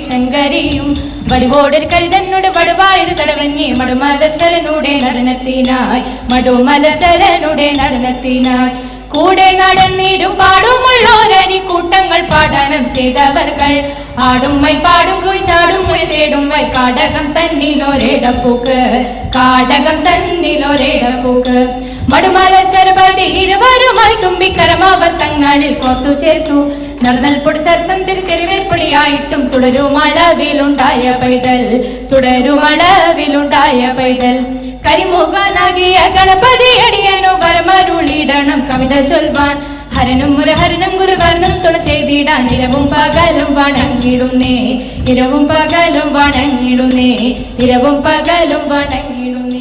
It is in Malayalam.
ശങ്കരിയും വടിവോടൊരു കരുതന്നോട് വടുവായൊരു തടവഞ്ഞി മടുമലശരനുടെ നടനത്തിനായി മടുമലശരനുടെ നടനത്തിനായി കൂടെ നടന്നീരും പാടുമുള്ളോരനി കൂട്ടങ്ങൾ പാഠനം ചെയ്തവർകൾ ആടുമ്മൈ പാടും പോയി ചാടും പോയി തേടുമ്മൈ കാടകം തന്നിലൊരേടപ്പൂക്ക് കാടകം തന്നിലൊരേടപ്പൂക്ക് മടുമലശരപതി ഇരുവരുമായി തുമ്പിക്കരമാവർ തങ്ങളിൽ കോർത്തു ചേർത്തു നടന്നൽപ്പൊടി സരസം തിരുവെൽപ്പൊളിയായിട്ടും തുടരുമളവിലുണ്ടായ പൈതൽ തുടരുമളവിലുണ്ടായ പൈതൽ കരിമുഖനാകിയ ഗണപതി അടിയനു വരമരുളിടണം കവിത ചൊൽവാൻ ഹരനും മുരഹരനും ഗുരുവരനും തുണ ചെയ്തിടാൻ ഇരവും പകലും വണങ്ങിടുന്നേ ഇരവും പകലും വണങ്ങിടുന്നേ ഇരവും പകലും വണങ്ങിടുന്നേ.